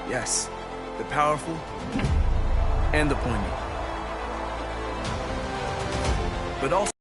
Yes, the powerful and the poignant. But also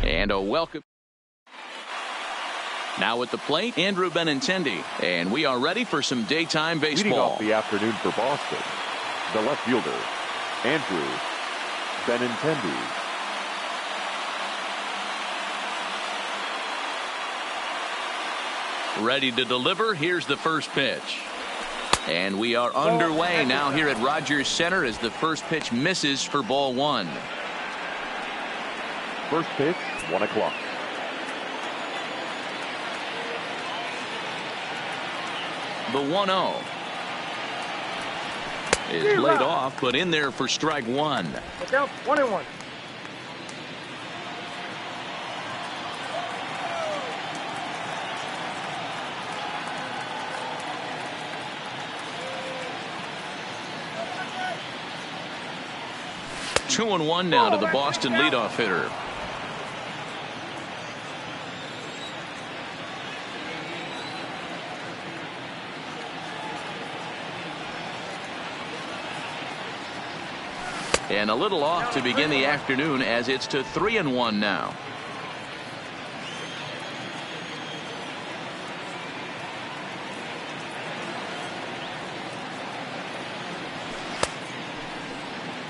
and a welcome. Now at the plate, Andrew Benintendi, and we are ready for some daytime baseball. Leading off the afternoon for Boston, the left fielder, Andrew Benintendi. Ready to deliver. Here's the first pitch. And we are underway now here at Rogers Center as the first pitch misses for ball one. First pitch, 1 o'clock. The 1-0 is laid off, but in there for strike one. Look out, 1-1. Two and one now to the Boston leadoff hitter. And a little off to begin the afternoon as it's to 3-1 now.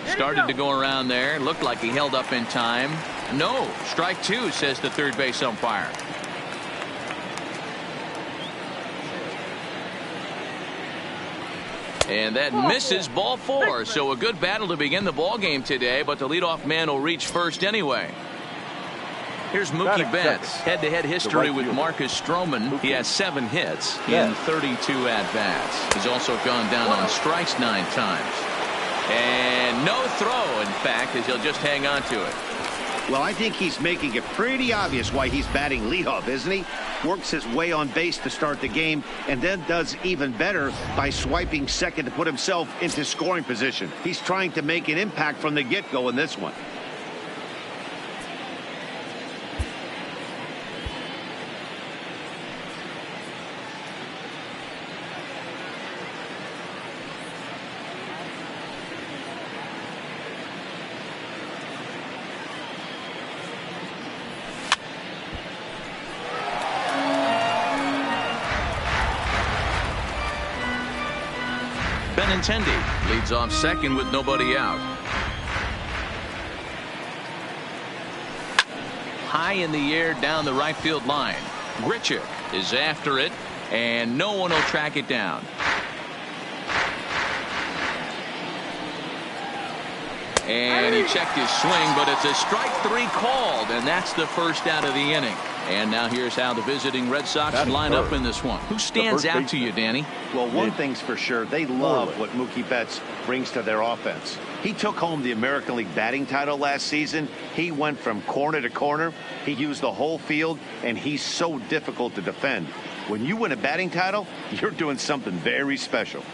Started to go around there. Looked like he held up in time. No. Strike two, says the third base umpire. And that misses, ball four. So a good battle to begin the ball game today, but the leadoff man will reach first anyway. Here's Mookie Betts. Head-to-head history with Marcus Stroman. He has 7 hits in 32 at-bats. He's also gone down on strikes 9 times. And no throw, in fact, as he'll just hang on to it. Well, I think he's making it pretty obvious why he's batting leadoff, isn't he? Works his way on base to start the game and then does even better by swiping second to put himself into scoring position. He's trying to make an impact from the get-go in this one. Benintendi leads off second with nobody out. High in the air down the right field line. Grichuk is after it, and no one will track it down. And he checked his swing, but it's a strike 3 called, and that's the first out of the inning. And now here's how the visiting Red Sox line up in this one. Who stands out to you, Danny? Well, one thing's for sure. They love what Mookie Betts brings to their offense. He took home the American League batting title last season. He went from corner to corner. He used the whole field, and he's so difficult to defend. When you win a batting title, you're doing something very special.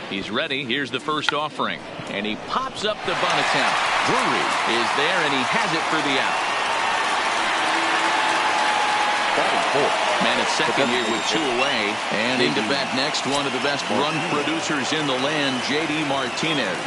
He's ready. Here's the first offering. And he pops up the bunt attempt. Drury is there, and he has it for the out. Man at second here with 2 away. And into bat next, one of the best run producers in the land, J.D. Martinez.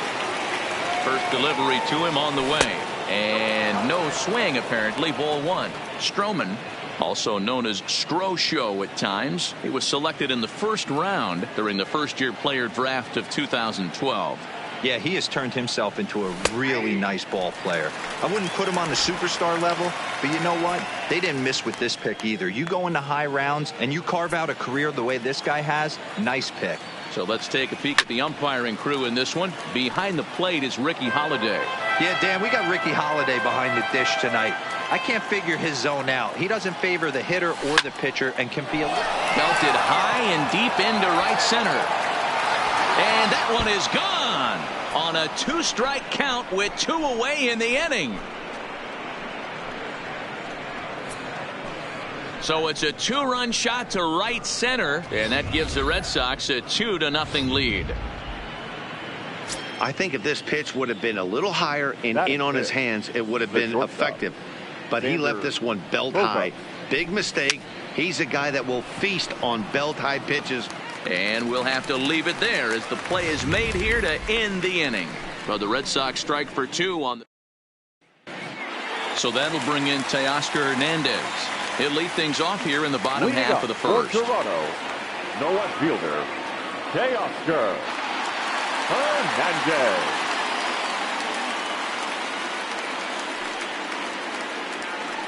First delivery to him on the way. And no swing, apparently. Ball 1. Stroman, also known as Strosho at times. He was selected in the first round during the first-year player draft of 2012. Yeah, he has turned himself into a really nice ball player. I wouldn't put him on the superstar level, but you know what? They didn't miss with this pick either. You go into high rounds and you carve out a career the way this guy has, nice pick. So let's take a peek at the umpiring crew in this one. Behind the plate is Ricky Holiday. Yeah, Dan, we got Ricky Holiday behind the dish tonight. I can't figure his zone out. He doesn't favor the hitter or the pitcher and can be a belted high and deep into right center. And that one is gone on a 2-strike count with 2 away in the inning. So it's a 2-run shot to right center, and that gives the Red Sox a 2-0 lead. I think if this pitch would have been a little higher and in on his hands, it would have been effective. But he left this one belt high. Big mistake. He's a guy that will feast on belt high pitches. And we'll have to leave it there as the play is made here to end the inning. But the Red Sox strike for 2 on the. So that'll bring in Teoscar Hernandez. He'll lead things off here in the bottom half of the first. For Toronto, the left fielder, Teoscar Hernandez.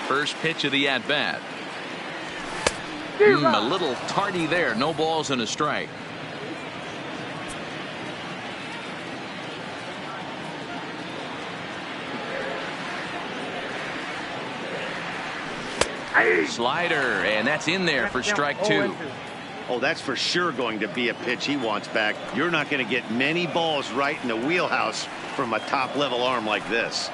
First pitch of the at-bat. A little tardy there. No balls and a strike. Slider, and that's in there for strike 2. Oh, that's for sure going to be a pitch he wants back. You're not going to get many balls right in the wheelhouse from a top-level arm like this.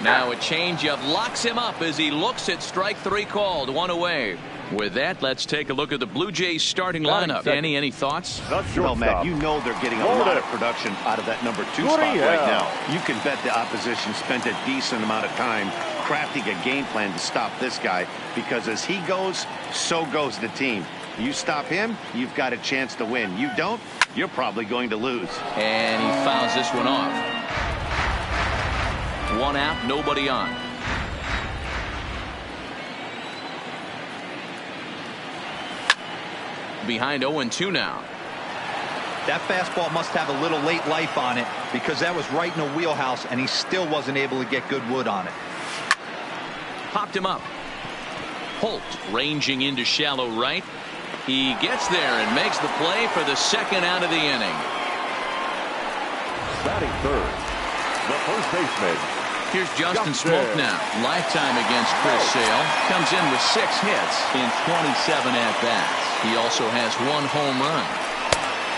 Now a changeup locks him up as he looks at strike 3 called. 1 away. With that, let's take a look at the Blue Jays starting lineup. Danny, any thoughts? Well, Matt, you know they're getting a lot of production out of that number 2 spot right now. You can bet the opposition spent a decent amount of time crafting a game plan to stop this guy, because as he goes, so goes the team. You stop him, you've got a chance to win. You don't, you're probably going to lose. And he fouls this one off. 1 out, nobody on. behind 0-2 now. That fastball must have a little late life on it because that was right in the wheelhouse, and he still wasn't able to get good wood on it. Popped him up. Holt ranging into shallow right. He gets there and makes the play for the second out of the inning. Batting third, the first baseman. Here's Justin Smoke now. Lifetime against Chris Sale. Comes in with 6 hits in 27 at-bats. He also has 1 home run.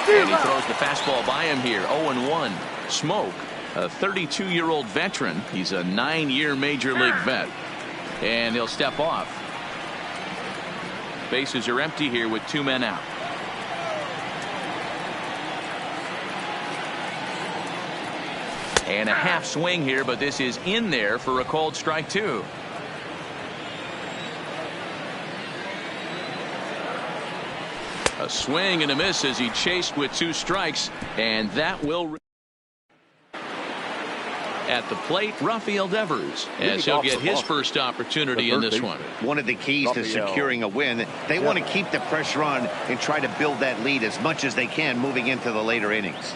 And he throws the fastball by him here. 0-1. Smoke, a 32-year-old veteran. He's a 9-year major league vet. And he'll step off. Bases are empty here with 2 men out. And a half swing here, but this is in there for a called strike 2. A swing and a miss as he chased with 2 strikes, and that will at the plate, Rafael Devers, as he'll get his first opportunity in this one. One of the keys to securing a win, they want to keep the pressure on and try to build that lead as much as they can moving into the later innings.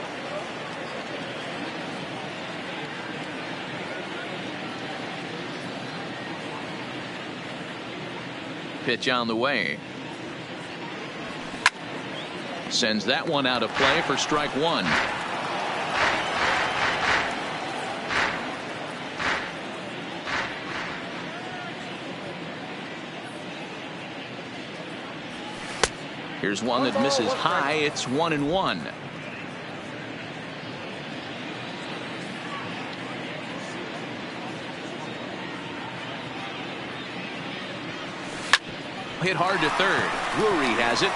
Pitch on the way. Sends that one out of play for strike 1. Here's one that misses high. It's 1-1. Hit hard to third. Drury has it.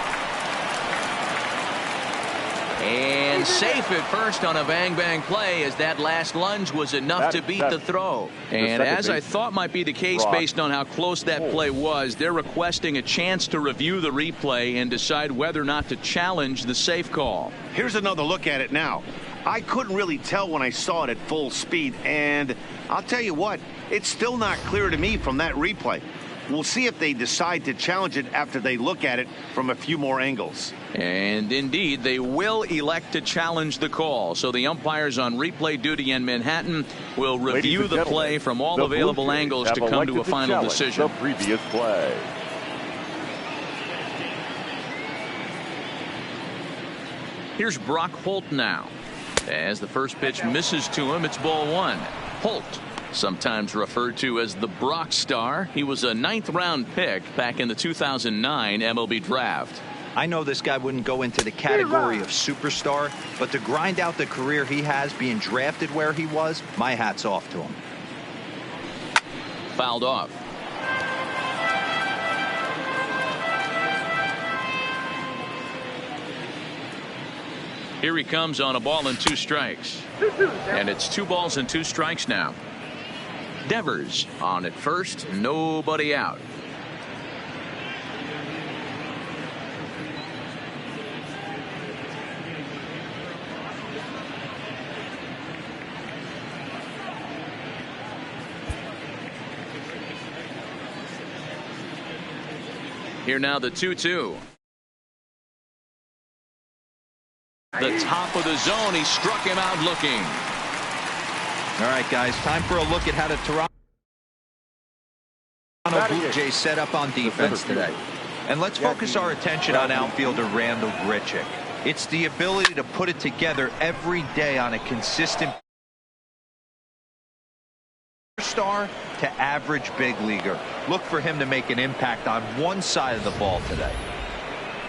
And safe at first on a bang-bang play, as that last lunge was enough to beat the throw. And as I thought might be the case based on how close that play was, they're requesting a chance to review the replay and decide whether or not to challenge the safe call. Here's another look at it now. I couldn't really tell when I saw it at full speed, and I'll tell you what, it's still not clear to me from that replay. We'll see if they decide to challenge it after they look at it from a few more angles. And indeed, they will elect to challenge the call. So the umpires on replay duty in Manhattan will review the play from all available angles to come to a final decision. The previous play. Here's Brock Holt now. As the first pitch misses to him, it's ball 1. Holt, sometimes referred to as the Brock Star. He was a 9th round pick back in the 2009 MLB draft. I know this guy wouldn't go into the category of superstar, but to grind out the career he has being drafted where he was, my hat's off to him. Fouled off. Here he comes on a ball and 2 strikes. And it's 2 balls and 2 strikes now. Devers on at first, nobody out. Here now the 2-2. The top of the zone. He struck him out looking. All right, guys, time for a look at how the Toronto Blue Jays set up on defense today. And let's focus our attention on outfielder Randall Grichuk. It's the ability to put it together every day on a consistent star to average big leaguer. Look for him to make an impact on one side of the ball today.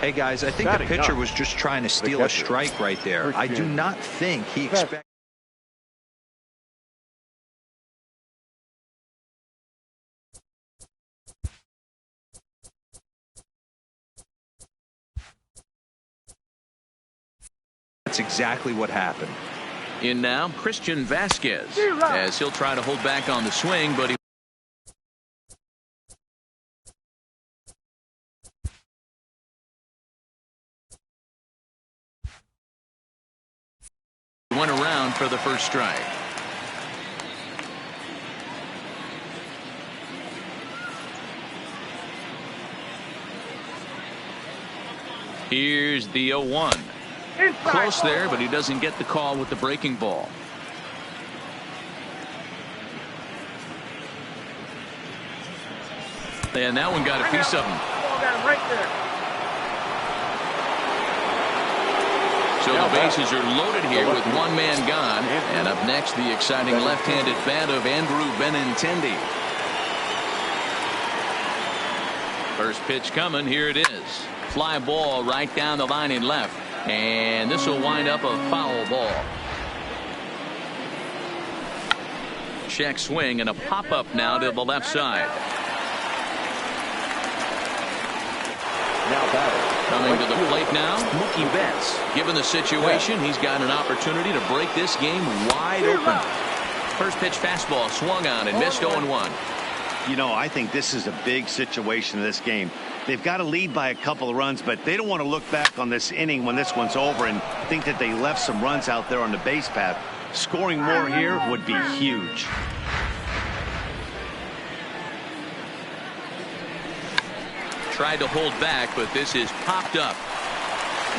Hey, guys, I think the pitcher was just trying to steal a strike right there. I do not think he expected. That's exactly what happened. In now, Christian Vasquez, as he'll try to hold back on the swing, but he went around for the first strike. Here's the 0-1. Close there, but he doesn't get the call with the breaking ball. And that one got a piece of him. So the bases are loaded here with one man gone. And up next, the exciting left-handed bat of Andrew Benintendi. First pitch coming. Here it is. Fly ball right down the line in left. And this will wind up a foul ball. Check swing and a pop-up now to the left side. Now batting. Coming to the plate now, Mookie Betts. Given the situation, he's got an opportunity to break this game wide open. First pitch fastball swung on and missed 0-1. You know, I think this is a big situation in this game. They've got to lead by a couple of runs, but they don't want to look back on this inning when this one's over and think that they left some runs out there on the base path. Scoring more here would be huge. Tried to hold back, but this is popped up.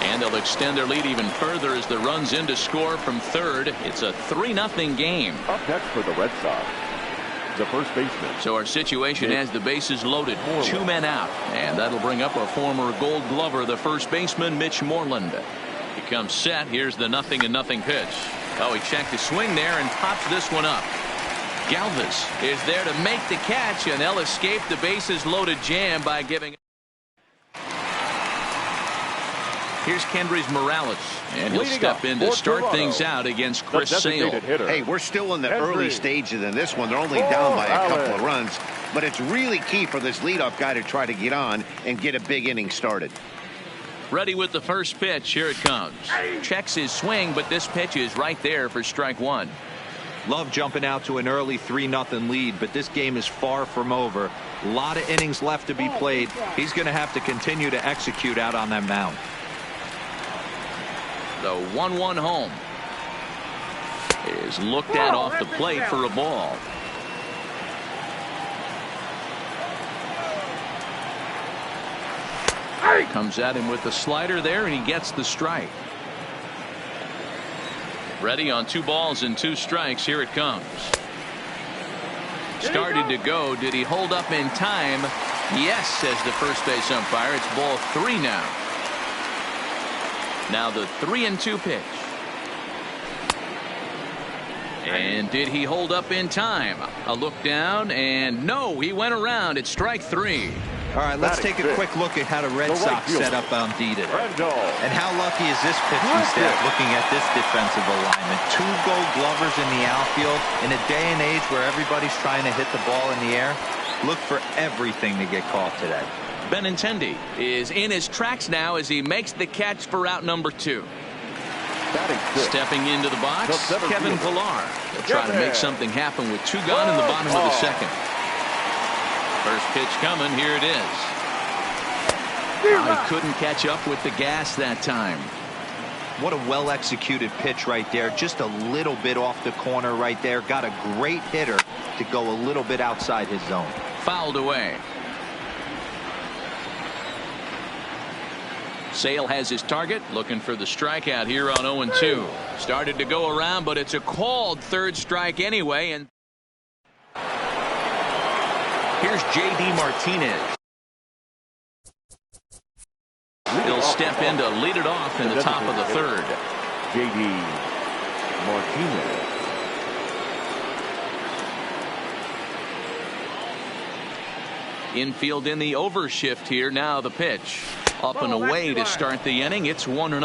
And they'll extend their lead even further as the runs in to score from third. It's a 3-0 game. Up next for the Red Sox, the first baseman. So our situation has the bases loaded. 2 men out. And that'll bring up a former Gold Glover, the first baseman, Mitch Moreland. He comes set. Here's the 0-0 pitch. Oh, he checked his swing there and pops this one up. Galvis is there to make the catch, and they'll escape the bases loaded jam by giving. Here's Kendrys Morales, and he'll step in to start things out against Chris Sale. Hey, we're still in the early stages in this one. They're only down by a couple of runs, but it's really key for this leadoff guy to try to get on and get a big inning started. Ready with the first pitch. Here it comes. Checks his swing, but this pitch is right there for strike one. Love jumping out to an early 3-0 lead, but this game is far from over. A lot of innings left to be played. He's going to have to continue to execute out on that mound. The 1-1 home is looked at off the plate for a ball. Comes at him with the slider there, and he gets the strike. Ready on 2 balls and 2 strikes. Here it comes. Started to go. Did he hold up in time? Yes, says the first base umpire. It's ball 3 now. Now the 3-2 pitch. And did he hold up in time? A look down, and no, he went around. It's strike 3. All right, let's take a quick look at how the Red Sox set up on D today. And how lucky is this pitching staff looking at this defensive alignment? 2 Gold Glovers in the outfield. In a day and age where everybody's trying to hit the ball in the air, look for everything to get caught today. Benintendi is in his tracks now as he makes the catch for out number 2. Stepping into the box, Kevin Pillar. They'll try to make something happen with 2 gone in the bottom of the second. First pitch coming. Here it is. He couldn't catch up with the gas that time. What a well-executed pitch right there. Just a little bit off the corner right there. Got a great hitter to go a little bit outside his zone. Fouled away. Sale has his target, looking for the strikeout here on 0-2. Started to go around, but it's a called third strike anyway. And here's J.D. Martinez. He'll step in to lead it off in the top of the third. J.D. Martinez. Infield in the overshift here. Now the pitch. Up and away to start the inning. It's 1-0.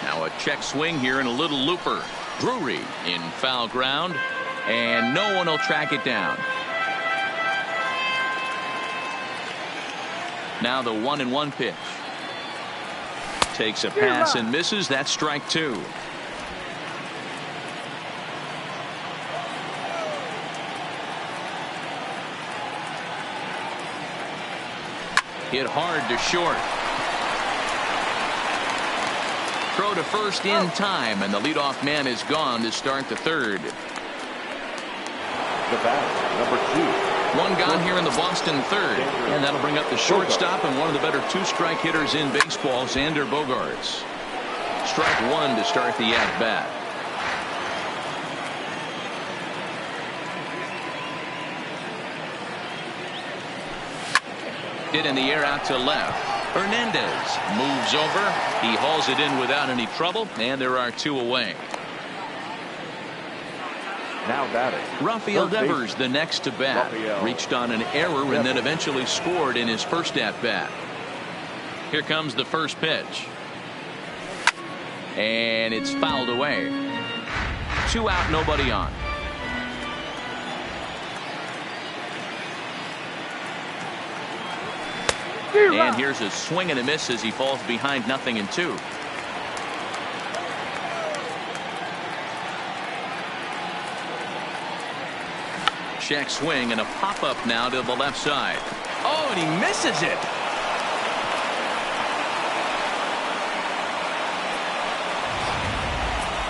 Now a check swing here and a little looper. Drury in foul ground, and no one will track it down. Now the 1-1 pitch. Takes a pass and misses. That's strike 2. Hit hard to short. Throw to first in time, and the leadoff man is gone to start the third. The batter, number 2. One gone here in the Boston third, and that'll bring up the shortstop and one of the better two-strike hitters in baseball, Xander Bogaerts. Strike one to start the at-bat. Hit in the air out to left. Hernandez moves over. He hauls it in without any trouble, and there are 2 away. Now batting, Rafael Devers, the next to bat, reached on an error and then eventually scored in his first at-bat. Here comes the first pitch. And it's fouled away. 2 out, nobody on. And here's a swing and a miss as he falls behind 0-2. Check swing and a pop-up now to the left side. Oh, and he misses it.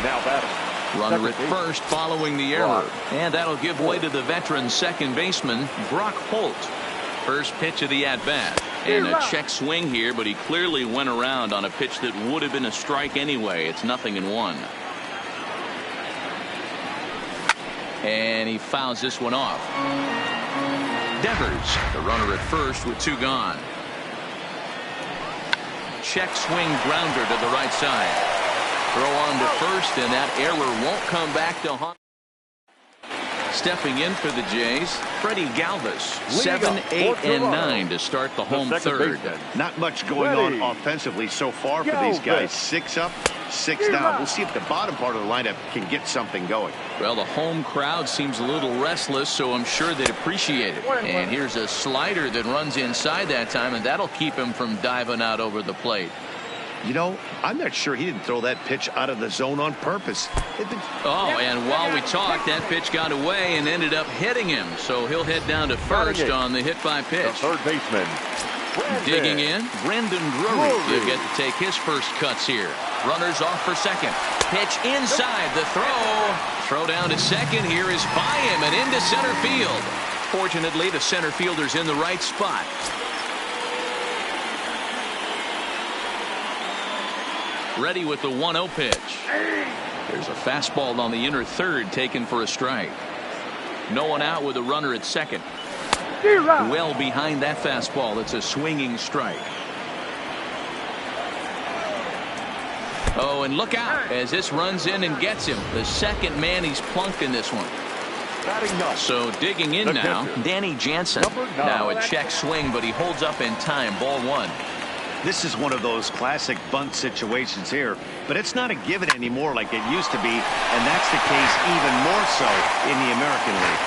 now batting. Runner at first following the error. And that'll give way to the veteran second baseman, Brock Holt. First pitch of the at-bat. And a check swing here, but he clearly went around on a pitch that would have been a strike anyway. It's 0-1. And he fouls this one off. Devers, the runner at first with 2 gone. Check swing grounder to the right side. Throw on to first, and that error won't come back to haunt. Stepping in for the Jays, Freddie Galvis, 7, 8, and 9 to start the home third. Not much going on offensively so far for these guys. 6 up, 6 down. We'll see if the bottom part of the lineup can get something going. Well, the home crowd seems a little restless, so I'm sure they'd appreciate it. And here's a slider that runs inside that time, and that'll keep him from diving out over the plate. You know, I'm not sure he didn't throw that pitch out of the zone on purpose. Oh, and while we talked, that pitch got away and ended up hitting him. So he'll head down to first on the hit by pitch. The third baseman, Digging in, Brendan Drury will get to take his first cuts here. Runners off for second. Pitch inside the throw. Throw down to second here is by him and into center field. Fortunately, the center fielder's in the right spot. Ready with the 1-0 pitch. There's a fastball on the inner third taken for a strike. No one out with a runner at second. Well behind that fastball. It's a swinging strike. Oh, and look out as this runs in and gets him. The second man he's plunked in this one. So digging in now, Danny Jansen. Now a check swing, but he holds up in time. Ball 1. This is one of those classic bunt situations here, but it's not a given anymore like it used to be, and that's the case even more so in the American League.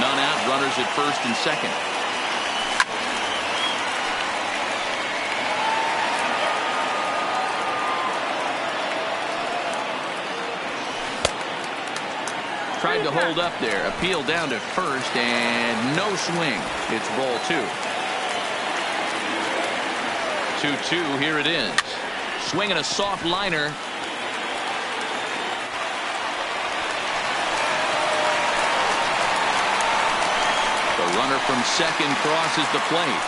None out, runners at first and second. Tried to hold up there, appeal down to first, and no swing. It's ball 2. 2-2, here it is. Swinging a soft liner. The runner from second crosses the plate.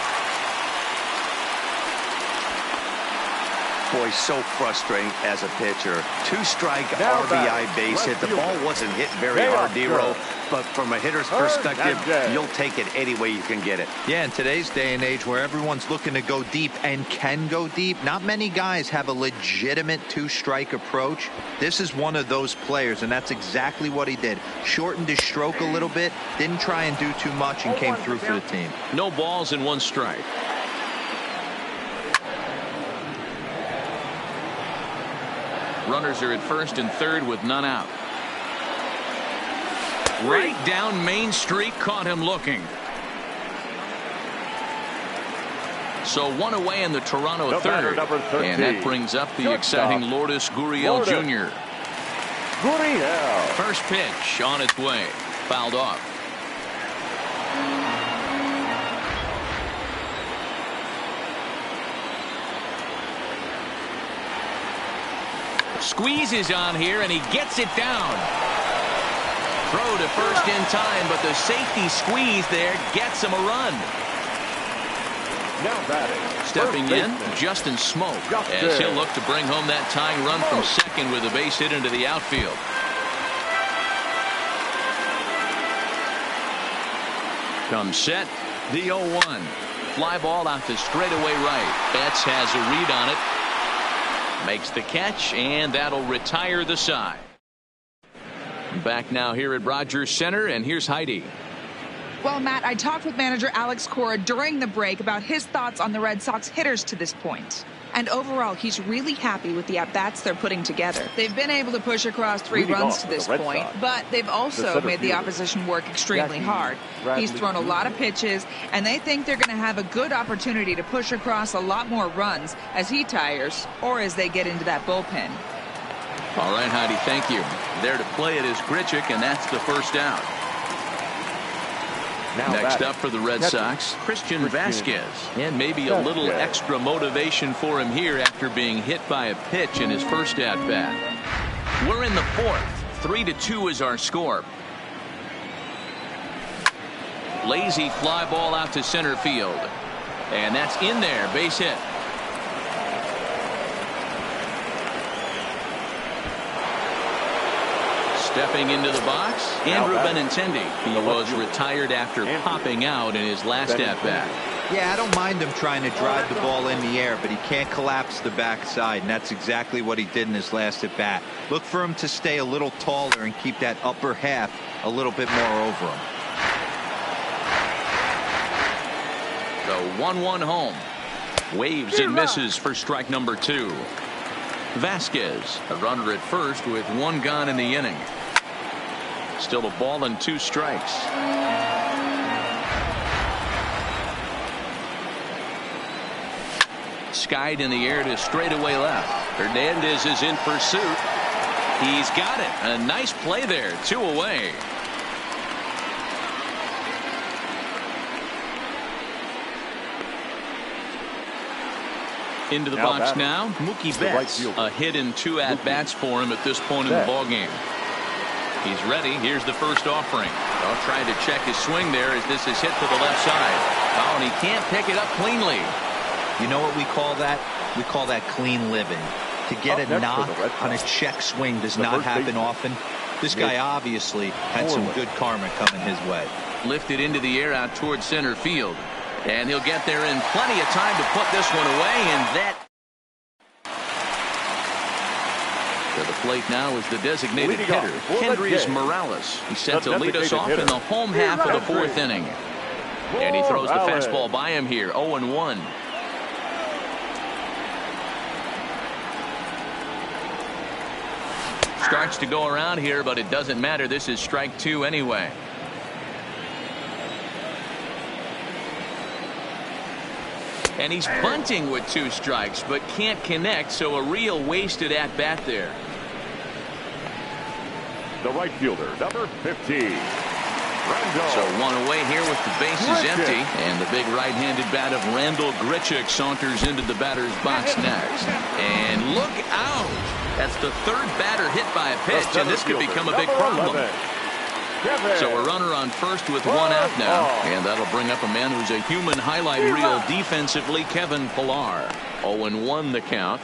Boy, so frustrating as a pitcher. 2-strike RBI base hit. The ball wasn't hit very hard, D-Row, but from a hitter's perspective, you'll take it any way you can get it. Yeah, in today's day and age where everyone's looking to go deep and can go deep, not many guys have a legitimate 2-strike approach. This is one of those players, and that's exactly what he did. Shortened his stroke a little bit, didn't try and do too much, and came through for the team. No balls and 1 strike. Runners are at first and third with none out. Right down Main Street, caught him looking. So 1 away in the Toronto third. And that brings up the exciting Lourdes Gurriel Jr. First pitch on its way. Fouled off. Squeezes on here, and he gets it down. Throw to first in time, but the safety squeeze there gets him a run. Now batting. Stepping in, Justin Smoke, as he'll look to bring home that tying run from second with a base hit into the outfield. Comes set, the 0-1. Fly ball out to straightaway right. Betts has a read on it. Makes the catch, and that'll retire the side. Back now here at Rogers Center, and here's Heidi. Well, Matt, I talked with manager Alex Cora during the break about his thoughts on the Red Sox hitters to this point. And overall, he's really happy with the at-bats they're putting together. They've been able to push across 3 runs to this point, but they've also made the opposition work extremely hard. He's thrown a lot of pitches, and they think they're going to have a good opportunity to push across a lot more runs as he tires or as they get into that bullpen. All right, Heidi, thank you. There to play it is Grichuk, and that's the first out. Next up for the Red Sox, Christian Vasquez. And maybe a little extra motivation for him here after being hit by a pitch in his first at-bat. We're in the 4th. 3-2 is our score. Lazy fly ball out to center field. And that's in there, base hit. Stepping into the box, Andrew Benintendi. He was retired after popping out in his last at-bat. Yeah, I don't mind him trying to drive the ball in the air, but he can't collapse the backside, and that's exactly what he did in his last at-bat. Look for him to stay a little taller and keep that upper half a little bit more over him. The 1-1 home. Waves and misses for strike number 2. Vasquez, a runner at first with 1 gone in the inning. Still a ball and 2 strikes. Skied in the air to straightaway left. Hernandez is in pursuit. He's got it. A nice play there. 2 away. Into the box now, Mookie Betts. A hit and 2 at-bats for him at this point in the ballgame. He's ready. Here's the first offering. Trying to check his swing there as this is hit to the left side. Oh, and he can't pick it up cleanly. You know what we call that? We call that clean living. To get a knock on a check swing does not happen often. This guy obviously had some good karma coming his way. Lifted into the air out towards center field. And he'll get there in plenty of time to put this one away, and that. To the plate now is the designated hitter, Kendrys Morales. He's set to lead us off in the home half of the 4th inning. And he throws the fastball by him here, 0-1. Starts to go around here, but it doesn't matter. This is strike 2 anyway. And he's bunting with 2 strikes, but can't connect, so a real wasted at-bat there. The right fielder, number 15. So 1 away here with the bases empty, and the big right-handed bat of Randal Grichuk saunters into the batter's box next. And look out! That's the 3rd batter hit by a pitch, and this could become a big problem. So a runner on first with 1 out now, and that'll bring up a man who's a human highlight reel defensively, Kevin Pillar. 0-1 the count.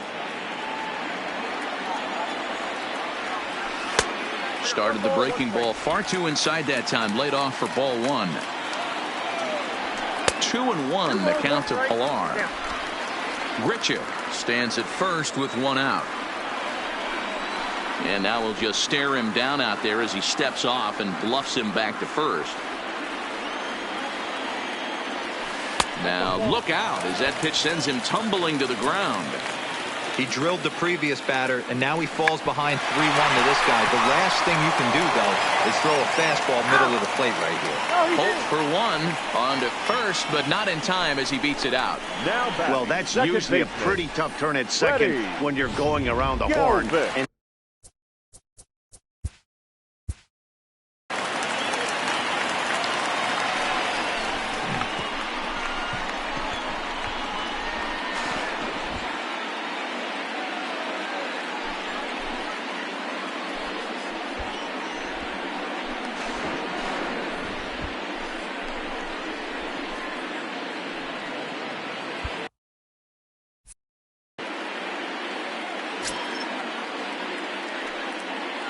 Started the breaking ball far too inside that time, laid off for ball 1. 2-1 the count to Pillar. Grichuk stands at first with 1 out. And now we'll just stare him down out there as he steps off and bluffs him back to first. Now look out as that pitch sends him tumbling to the ground. He drilled the previous batter, and now he falls behind 3-1 to this guy. The last thing you can do, though, is throw a fastball middle of the plate right here. Holt for 1 on to first, but not in time as he beats it out. Well, that's usually a pretty tough turn at second when you're going around the horn. And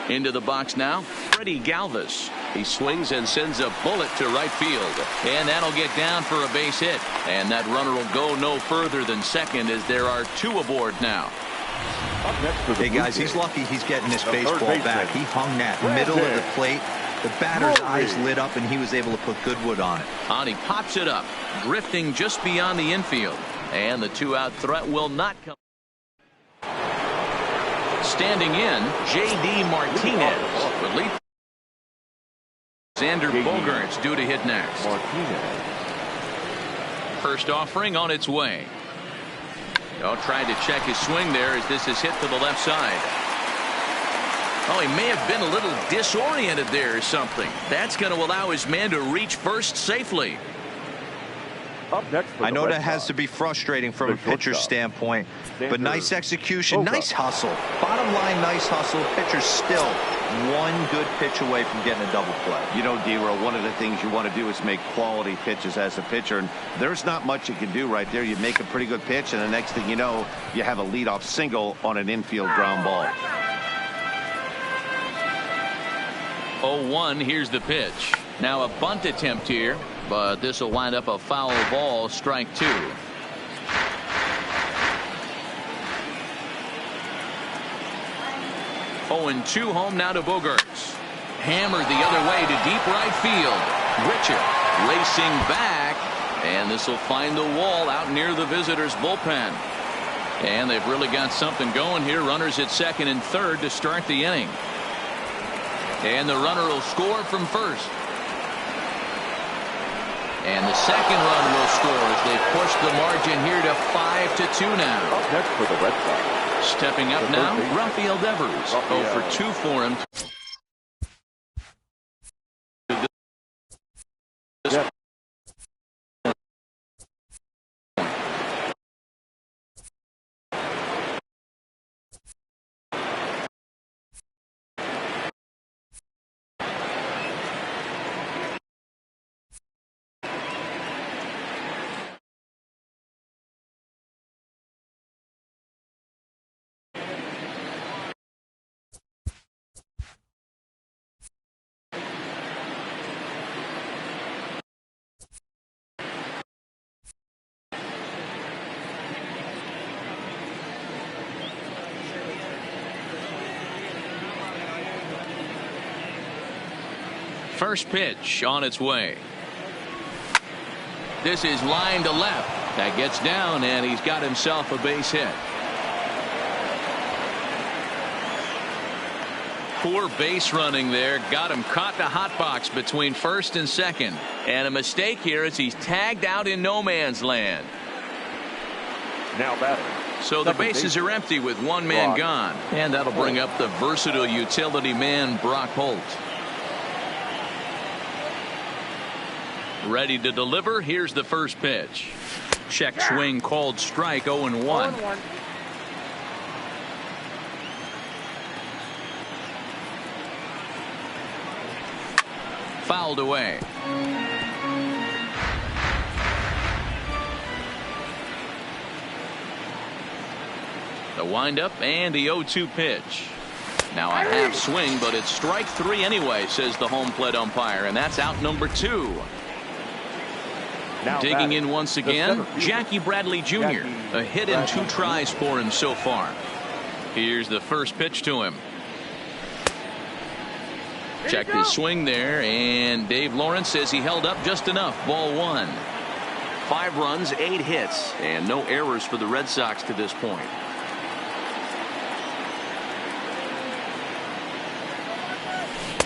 Into the box now, Freddie Galvis. He swings and sends a bullet to right field. And that'll get down for a base hit. And that runner will go no further than second as there are 2 aboard now. Hey, guys, he's lucky he's getting this baseball back. He hung that middle of the plate. The batter's eyes lit up, and he was able to put good wood on it. And he pops it up, drifting just beyond the infield. And the 2-out threat will not come. Standing in, J.D. Martinez. Relief. Xander Bogaerts due to hit next. First offering on its way. Trying to check his swing there as this is hit to the left side. Oh, he may have been a little disoriented there or something. That's going to allow his man to reach first safely. Up next I know that has to be frustrating from a pitcher's standpoint, but nice execution, nice hustle. Bottom line, nice hustle. Pitcher's still one good pitch away from getting a double play. You know, D-Roll, one of the things you want to do is make quality pitches as a pitcher, and there's not much you can do right there. You make a pretty good pitch, and the next thing you know, you have a leadoff single on an infield ground ball. 0-1, here's the pitch. Now a bunt attempt here, but this will wind up a foul ball, strike 2. 0-2 home now to Bogaerts. Hammered the other way to deep right field. Richard racing back, and this will find the wall out near the visitors' bullpen. And they've really got something going here. Runners at second and third to start the inning. And the runner will score from first. And the second run will score as they push the margin here to 5-2 now. Up next for the Red Sox. Stepping up now, Rafael Devers. 0 for 2 for him. First pitch on its way. This is line to left. That gets down, and he's got himself a base hit. Poor base running there. Got him caught the hot box between first and second. And a mistake here as he's tagged out in no man's land. Now batting. So the bases are empty with one man gone. And that'll bring up the versatile utility man, Brock Holt. Ready to deliver. Here's the first pitch. Check swing called strike. 0-1. Fouled away. The windup and the 0-2 pitch. Now a half swing, but it's strike 3 anyway, says the home plate umpire, and that's out number 2. Now digging in once again, Jackie Bradley Jr. A hit in 2 tries for him so far. Here's the first pitch to him. Check his swing there, and Dave Lawrence says he held up just enough. Ball 1. 5 runs, 8 hits, and no errors for the Red Sox to this point.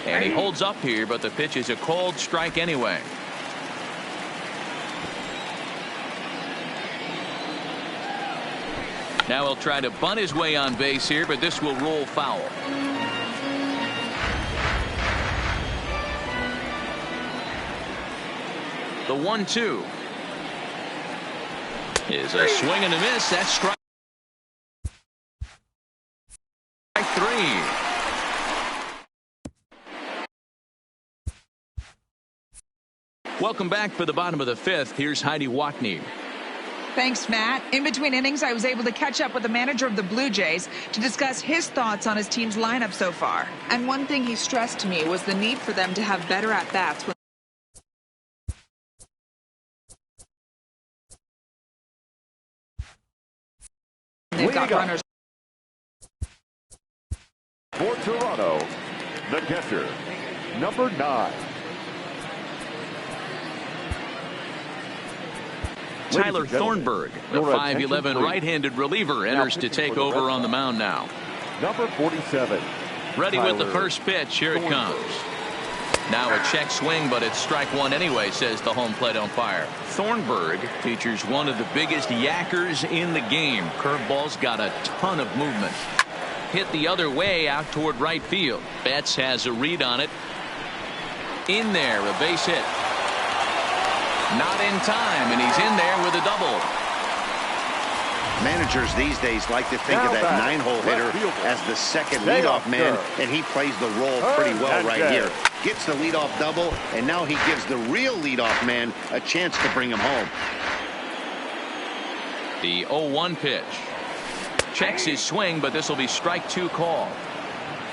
And he holds up here, but the pitch is a called strike anyway. Now he'll try to bunt his way on base here, but this will roll foul. The 1-2 is a swing and a miss. That's strike 3. Welcome back for the bottom of the 5th. Here's Heidi Watney. Thanks, Matt. In between innings, I was able to catch up with the manager of the Blue Jays to discuss his thoughts on his team's lineup so far. And one thing he stressed to me was the need for them to have better at-bats when they've got runners. For Toronto, the catcher, number 9. Tyler Thornburg, the 5'11" right-handed reliever, enters to take over on the mound now. Number 47. Ready with the first pitch. Here it comes. Now a check swing, but it's strike one anyway, says the home plate umpire. Thornburg features one of the biggest yackers in the game. Curveball's got a ton of movement. Hit the other way out toward right field. Betts has a read on it. In there, a base hit. Not in time, and he's in there with a double. Managers these days like to think of that 9-hole hitter as the second leadoff man, and he plays the role pretty well right here. Gets the leadoff double, and now he gives the real leadoff man a chance to bring him home. The 0-1 pitch. Checks his swing, but this will be strike 2 call.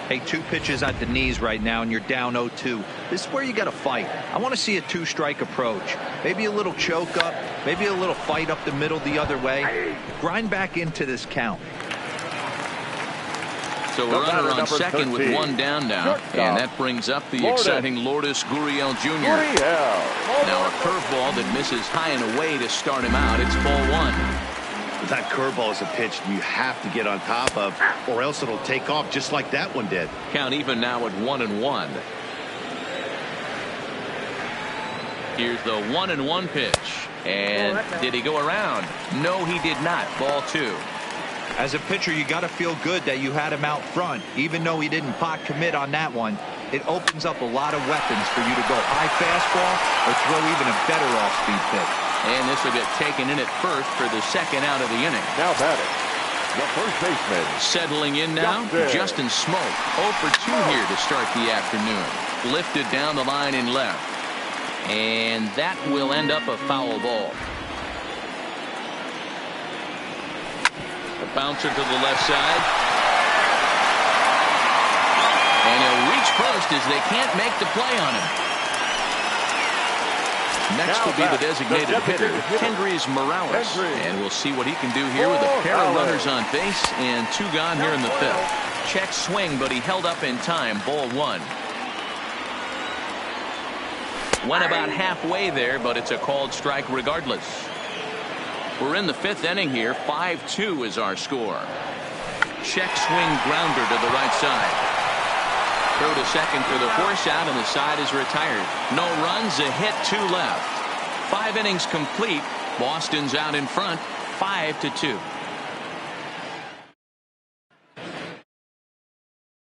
Hey, 2 pitches at the knees right now, and you're down 0-2. This is where you got to fight. I want to see a 2-strike approach. Maybe a little choke up, maybe a little fight up the middle the other way. Grind back into this count. So a runner on second with 1 down now, and that brings up the exciting Lourdes Gurriel Jr. Now a curveball that misses high and away to start him out. It's ball 1. That curveball is a pitch you have to get on top of, or else it'll take off just like that one did. Count even now at 1-1. Here's the 1-1 pitch. And did he go around? No, he did not. Ball 2. As a pitcher, you got to feel good that you had him out front, even though he didn't pot commit on that one. It opens up a lot of weapons for you to go high fastball or throw even a better off-speed pitch. And this will get taken in at first for the second out of the inning. Now batting, the first baseman. Settling in now, Justin Smoke. 0 for 2 here to start the afternoon. Lifted down the line in left. And that will end up a foul ball. A bouncer to the left side. And he'll reach first as they can't make the play on him. Next will be the designated hitter, Kendrys Morales. And we'll see what he can do here with a pair of runners on base and 2 gone here in the 5th. Check swing, but he held up in time. Ball 1. Went about halfway there, but it's a called strike regardless. We're in the 5th inning here. 5-2 is our score. Check swing grounder to the right side. Throw to second for the force out, and the side is retired. No runs, a hit, 2 left. 5 innings complete. Boston's out in front, 5-2.